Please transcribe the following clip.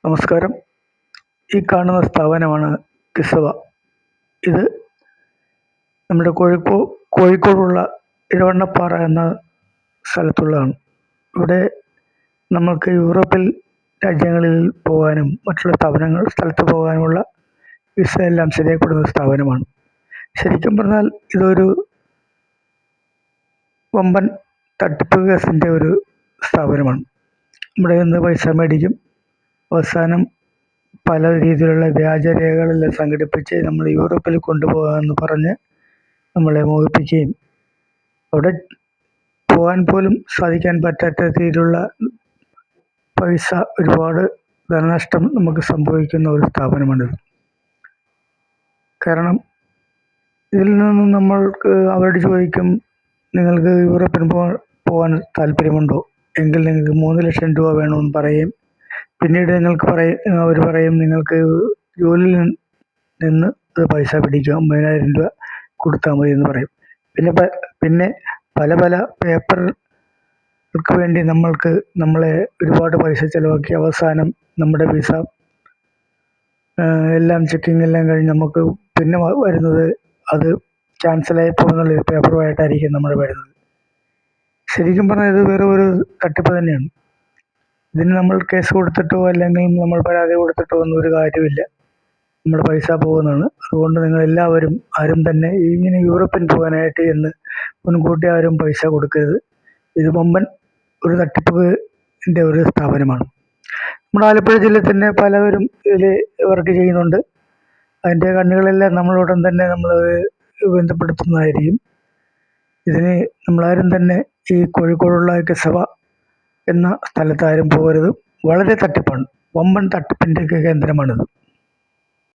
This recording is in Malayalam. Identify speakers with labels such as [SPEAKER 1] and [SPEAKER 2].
[SPEAKER 1] നമസ്കാരം. ഈ കാണുന്ന സ്ഥാപനമാണ് കിസവ. ഇത് നമ്മുടെ കോഴിക്കോടുള്ള ഇടവണ്ണപ്പാറ എന്ന സ്ഥലത്തുള്ളതാണ്. ഇവിടെ നമ്മൾക്ക് യൂറോപ്പിൽ രാജ്യങ്ങളിൽ പോകാനും മറ്റുള്ള സ്ഥലത്ത് പോകാനുമുള്ള വിസ എല്ലാം ശരിയാക്കപ്പെടുന്ന സ്ഥാപനമാണ്. ശരിക്കും പറഞ്ഞാൽ ഇതൊരു വമ്പൻ തട്ടിപ്പ് കേസിൻ്റെ ഒരു സ്ഥാപനമാണ്. നമ്മുടെ നിന്ന് പൈസ മേടിക്കും, അവസാനം പല രീതിയിലുള്ള വ്യാജരേഖകളെല്ലാം സംഘടിപ്പിച്ച് നമ്മൾ യൂറോപ്പിൽ കൊണ്ടുപോകാമെന്ന് പറഞ്ഞ് നമ്മളെ മോഹിപ്പിക്കുകയും അവിടെ പോകാൻ പോലും സാധിക്കാൻ പറ്റാത്ത രീതിയിലുള്ള പൈസ, ഒരുപാട് ധനനഷ്ടം നമുക്ക് സംഭവിക്കുന്ന ഒരു സ്ഥാപനമാണിത്. കാരണം ഇതിൽ നിന്നും നമ്മൾക്ക് അവരോട് ചോദിക്കും, നിങ്ങൾക്ക് യൂറോപ്പിൽ പോകാൻ താല്പര്യമുണ്ടോ എങ്കിൽ നിങ്ങൾക്ക് 3 ലക്ഷം രൂപ വേണമെന്ന് പറയും. പിന്നീട് അവർ പറയും നിങ്ങൾക്ക് ജോലിയിൽ നിന്ന് പൈസ പിടിക്കുക, 50,000 രൂപ കൊടുത്താൽ മതി എന്ന് പറയും. പിന്നെ പല പേപ്പർക്ക് വേണ്ടി നമ്മളെ ഒരുപാട് പൈസ ചിലവാക്കി അവസാനം നമ്മുടെ വിസ എല്ലാം ചെക്കിങ് എല്ലാം കഴിഞ്ഞ് നമുക്ക് പിന്നെ വരുന്നത് അത് ക്യാൻസലായി പോകുന്നുള്ള പേപ്പറുമായിട്ടായിരിക്കും നമ്മൾ വരുന്നത്. ശരിക്കും പറഞ്ഞാൽ ഇത് വേറെ ഒരു തട്ടിപ്പ് തന്നെയാണ്. ഇതിന് നമ്മൾ കേസ് കൊടുത്തിട്ടോ അല്ലെങ്കിൽ നമ്മൾ പരാതി കൊടുത്തിട്ടോ ഒന്നും ഒരു കാര്യമില്ല. നമ്മുടെ പൈസ പോകുന്നതാണ്. അതുകൊണ്ട് നിങ്ങളെല്ലാവരും ആരും തന്നെ ഇങ്ങനെ യൂറോപ്പിൽ പോകാനായിട്ട് എന്ന് മുൻകൂട്ടി ആരും പൈസ കൊടുക്കരുത്. ഇത് വമ്പൻ ഒരു തട്ടിപ്പിൻ്റെ ഒരു സ്ഥാപനമാണ്. നമ്മുടെ ആലപ്പുഴ ജില്ലയിൽ തന്നെ പലവരും ഇതിൽ വർക്ക് ചെയ്യുന്നുണ്ട്. അതിൻ്റെ കണ്ണുകളെല്ലാം നമ്മളുടൻ തന്നെ നമ്മൾ ബന്ധപ്പെടുത്തുന്നതായിരിക്കും. ഇതിന് നമ്മളാരും തന്നെ ഈ കോഴിക്കോടുള്ള കിസവ എന്ന സ്ഥലത്താരും പോകരുത്. വളരെ തട്ടിപ്പാണ്, വമ്പൻ തട്ടിപ്പിൻ്റെ കേന്ദ്രമാണിത്.